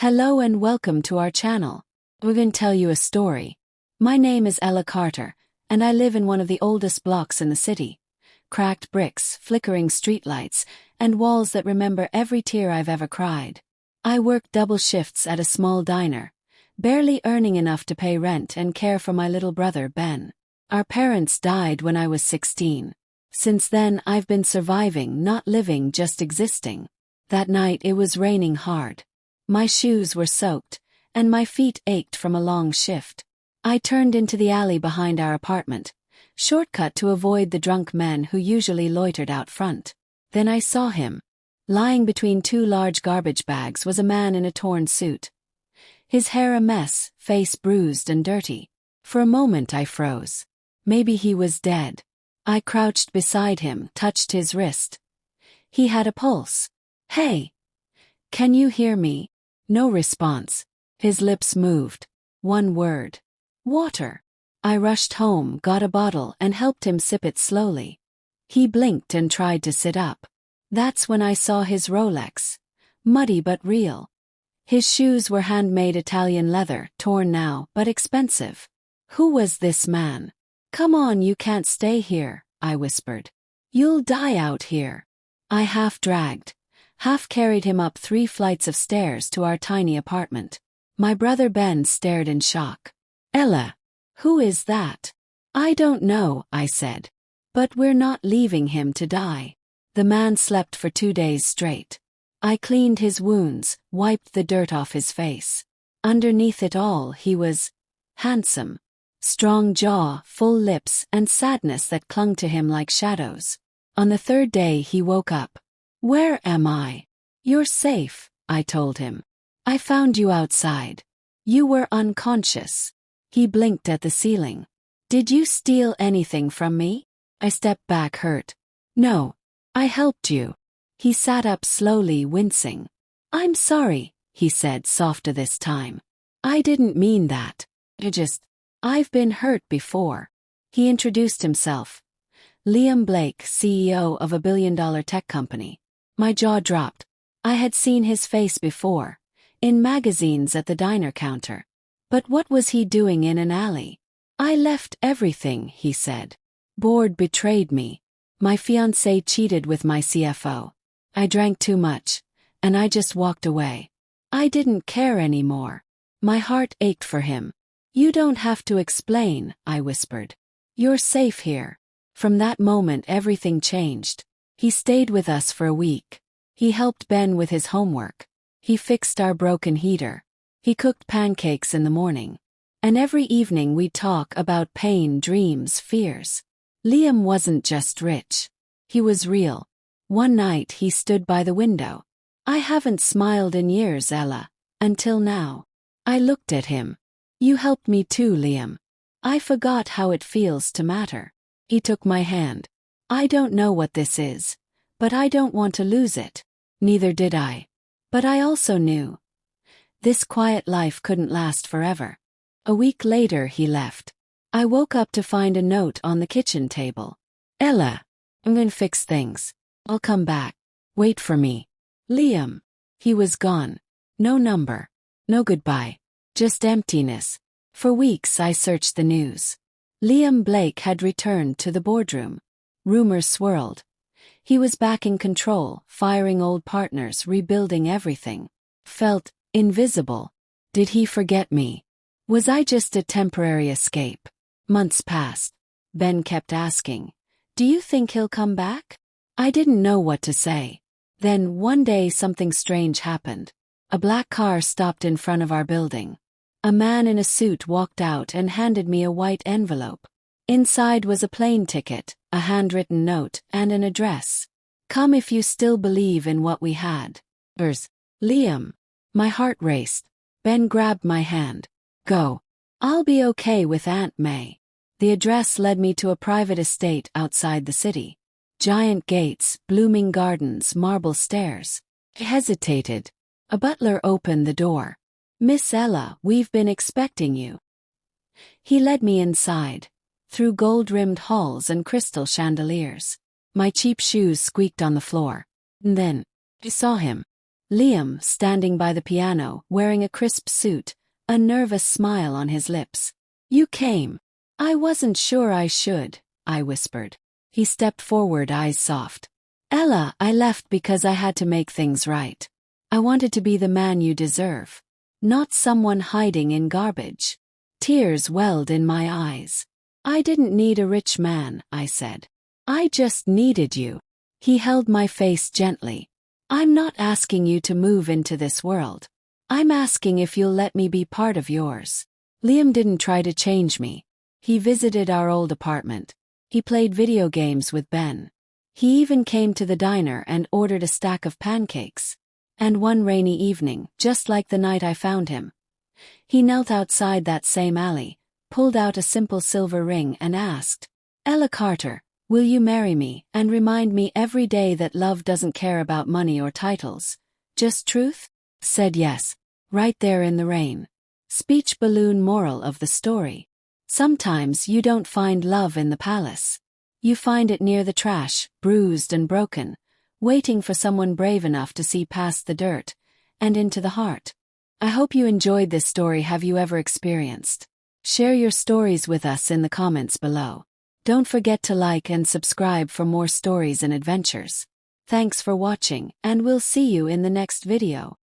Hello and welcome to our channel. We're going to tell you a story. My name is Ella Carter, and I live in one of the oldest blocks in the city. Cracked bricks, flickering streetlights, and walls that remember every tear I've ever cried. I work double shifts at a small diner, barely earning enough to pay rent and care for my little brother, Ben. Our parents died when I was 16. Since then, I've been surviving, not living, just existing. That night it was raining hard. My shoes were soaked, and my feet ached from a long shift. I turned into the alley behind our apartment, shortcut to avoid the drunk men who usually loitered out front. Then I saw him. Lying between two large garbage bags was a man in a torn suit. His hair a mess, face bruised and dirty. For a moment I froze. Maybe he was dead. I crouched beside him, touched his wrist. He had a pulse. "Hey! Can you hear me?" No response. His lips moved. One word. "Water." I rushed home, got a bottle, and helped him sip it slowly. He blinked and tried to sit up. That's when I saw his Rolex. Muddy but real. His shoes were handmade Italian leather, torn now, but expensive. Who was this man? "Come on, you can't stay here," I whispered. "You'll die out here." I half dragged, half carried him up 3 flights of stairs to our tiny apartment. My brother Ben stared in shock. "Ella, who is that?" "I don't know," I said. "But we're not leaving him to die." The man slept for 2 days straight. I cleaned his wounds, wiped the dirt off his face. Underneath it all, he was handsome. Strong jaw, full lips, and sadness that clung to him like shadows. On the 3rd day he woke up. "Where am I?" "You're safe," I told him. "I found you outside. You were unconscious." He blinked at the ceiling. "Did you steal anything from me?" I stepped back, hurt. "No. I helped you." He sat up slowly, wincing. "I'm sorry," he said, softer this time. "I didn't mean that. I've been hurt before." He introduced himself. Liam Blake, CEO of a billion-dollar tech company. My jaw dropped. I had seen his face before, in magazines at the diner counter. But what was he doing in an alley? "I left everything," he said. "Board betrayed me. My fiancé cheated with my CFO. I drank too much, and I just walked away. I didn't care anymore." My heart ached for him. "You don't have to explain," I whispered. "You're safe here." From that moment everything changed. He stayed with us for a week. He helped Ben with his homework. He fixed our broken heater. He cooked pancakes in the morning. And every evening we'd talk about pain, dreams, fears. Liam wasn't just rich. He was real. One night he stood by the window. "I haven't smiled in years, Ella, until now." I looked at him. "You helped me too, Liam. I forgot how it feels to matter." He took my hand. "I don't know what this is, but I don't want to lose it." Neither did I. But I also knew this quiet life couldn't last forever. A week later he left. I woke up to find a note on the kitchen table. "Ella, I'm going to fix things. I'll come back. Wait for me. Liam." He was gone. No number. No goodbye. Just emptiness. For weeks I searched the news. Liam Blake had returned to the boardroom. Rumors swirled. He was back in control, firing old partners, rebuilding everything. Felt invisible. Did he forget me? Was I just a temporary escape? Months passed. Ben kept asking, "Do you think he'll come back?" I didn't know what to say. Then one day something strange happened. A black car stopped in front of our building. A man in a suit walked out and handed me a white envelope. Inside was a plane ticket, a handwritten note, and an address. "Come if you still believe in what we had. Liam." My heart raced. Ben grabbed my hand. "Go. I'll be okay with Aunt May." The address led me to a private estate outside the city. Giant gates, blooming gardens, marble stairs. I hesitated. A butler opened the door. "Miss Ella, we've been expecting you." He led me inside, through gold-rimmed halls and crystal chandeliers. My cheap shoes squeaked on the floor. And then I saw him. Liam, standing by the piano, wearing a crisp suit, a nervous smile on his lips. "You came." "I wasn't sure I should," I whispered. He stepped forward, eyes soft. "Ella, I left because I had to make things right. I wanted to be the man you deserve, not someone hiding in garbage." Tears welled in my eyes. "I didn't need a rich man," I said. "I just needed you." He held my face gently. "I'm not asking you to move into this world. I'm asking if you'll let me be part of yours." Liam didn't try to change me. He visited our old apartment. He played video games with Ben. He even came to the diner and ordered a stack of pancakes. And one rainy evening, just like the night I found him, he knelt outside that same alley, pulled out a simple silver ring and asked, "Ella Carter, will you marry me and remind me every day that love doesn't care about money or titles, just truth?" Said yes, right there in the rain. Speech balloon moral of the story. Sometimes you don't find love in the palace. You find it near the trash, bruised and broken, waiting for someone brave enough to see past the dirt and into the heart. I hope you enjoyed this story. Have you ever experienced? Share your stories with us in the comments below. Don't forget to like and subscribe for more stories and adventures. Thanks for watching, and we'll see you in the next video.